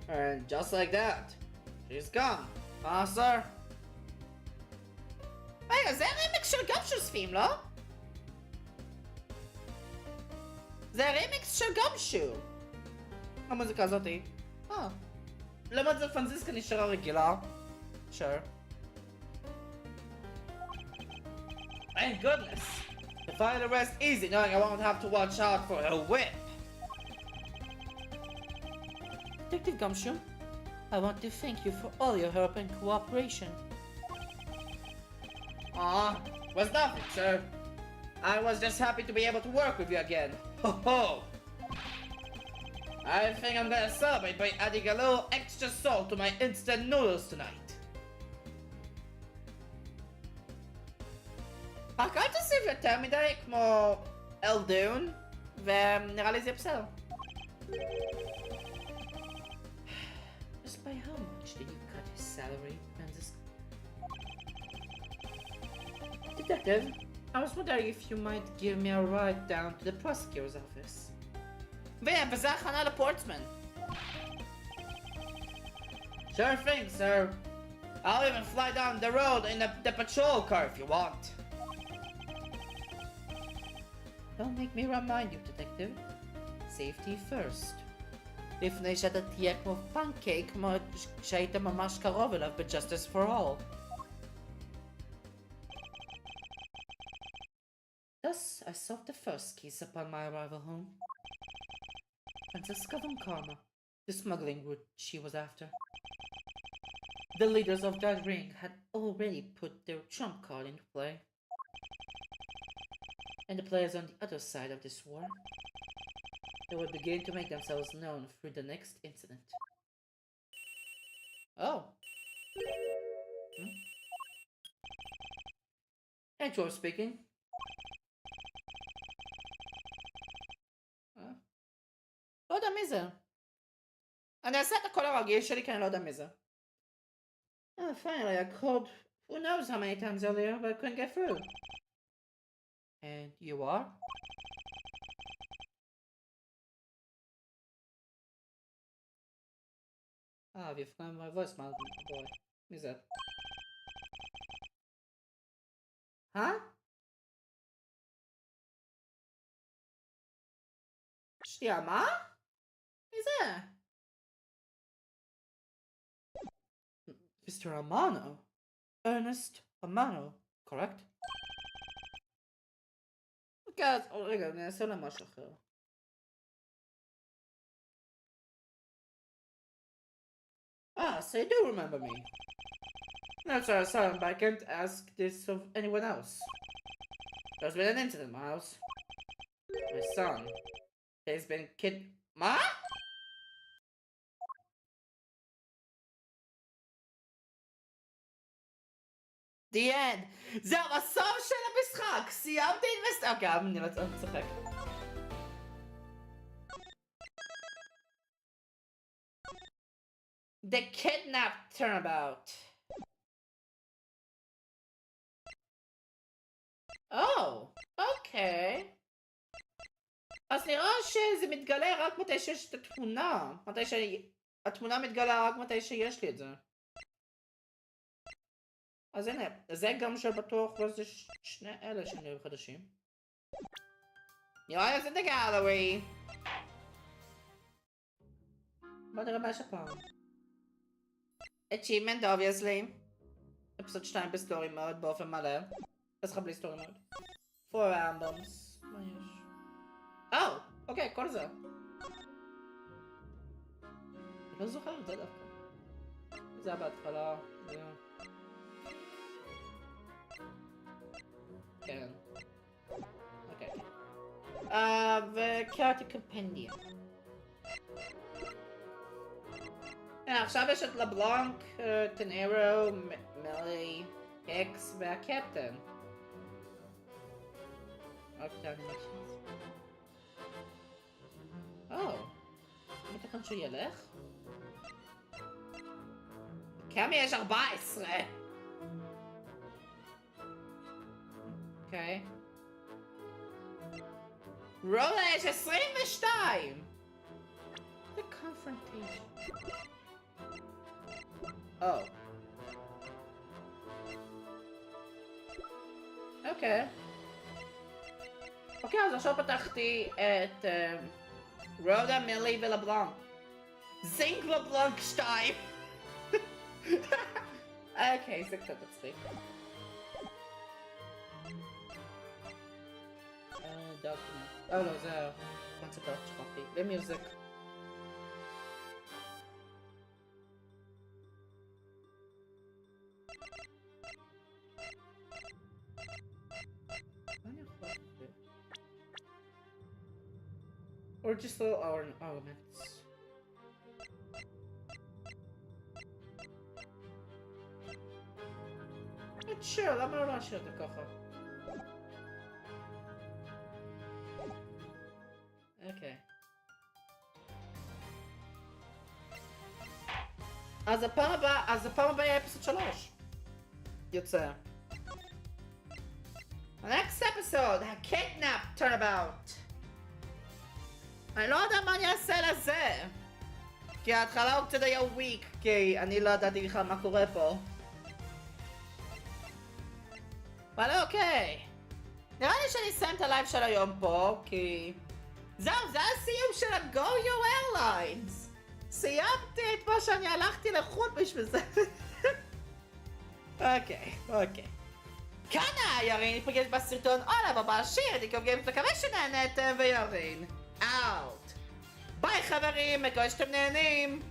And just like that, she's gone. Sir. רגע, זה רימיקס של גמשוס פים, לא? זה רימיקס של גמשו. המוזיקה הזאתי. למה זה פרנציסקה נשארה רגילה? Sure. Thank goodness. The final rest easy knowing I won't have to watch out for her whip. Detective Gumshoe, I want to thank you for all your help and cooperation. Was nothing, sir. I was just happy to be able to work with you again. Ho ho! I think I'm gonna celebrate by adding a little extra salt to my instant noodles tonight. רק אל תוסיף יותר מדי כמו אלדון, ונראה לי זה בסדר. Just by how much did you cut his salary, Francisco? Detective, I was wondering if you might give me a ride down to the prosecutor's office. וזה הכנה לפורטסמן. Sure thing, sir. I'll even fly down the road in the patrol car if you want. Don't make me remind you, detective. Safety first. לפני שאתה תהיה כמו פנקייק, כמו שהיית ממש קרוב אליו ב-Justice for All. Thus, I solved the first case upon my arrival home. Francisca von Karma, the smuggling route she was after. The leaders of that ring had already put their trump card into play. And the players on the other side of this war, they would begin to make themselves known through the next incident. Oh. Hey, George speaking. לא יודע מי זה. אני אעשה את הכל הרגיל שלי כי אני לא יודע מי זה. Finally, I called who knows how many times earlier, but I couldn't get through. And you are? You've found my voicemail, boy. Who's that? Huh? שנייה, מה? מי זה? Mr. Amano? Ernest Amano, correct? אוקיי, רגע, נעשה לה משהו אחר. So you do remember me. No, sorry, but I can't ask this of anyone else. There's been an incident in my house. My son. He's been מה? The end. זה הסוף של המשחק. סיימתי את משחק. אוקיי, אני מצחק. The kidnap turnabout. Oh, okay. אז נראה שזה מתגלה רק מתי שיש את התמונה. התמונה מתגלה רק מתי שיש לי את זה. אז הנה, זה גם שבטוח וזה שני אלה שנראים חדשים. נראה לי זה the gallery. בוא נראה מה יש הפעם. Achievement, obviously. אפיסוד 2 בסטורי מוד באופן מלא. אז לך בלי סטורי מוד. 4 albums. מה יש? אוקיי, כל זה. אני לא זוכר את זה דווקא. זה היה בהתחלה. כן. אוקיי. וקראתי קומפנדיום. עכשיו יש את לבלנק, טנרו, מלי, אקס והקפטן. רק את האנימציות. בטח שהוא ילך? כמה יש 14? אוקיי. רולה יש 22! The confrontation. אוקיי, אז עכשיו פתחתי את רודה, מילי ולבלנק. זינק לבלנק 2! אוקיי, זה קצת מצחיק. דוקומנט. לא, זה קונספט שכחתי. ומיוזיק. Or just little elements. Sure, למה לא להשאיר את זה ככה? אוקיי. אז הפעם הבאה יהיה אפיסוד 3. יוצא. next episode, ה-kidnap turnabout. אני לא יודע מה אני אעשה לזה. כי ההתחלה הוא קצת היה weak, כי אני לא ידעתי בכלל מה קורה פה. אבל אוקיי. נראה לי שאני אסיים את הלייב של היום פה, כי... זהו, זה הסיום של ה-Go Your Airlines. סיימתי את מה שאני הלכתי לחו"ל בשביל זה. אוקיי. כאן ירין, ניפגש בסרטון עולה בבא שיר, אני מקווה שנהנתם וירין. אאוט. ביי חברים, מקווה שאתם נהנים.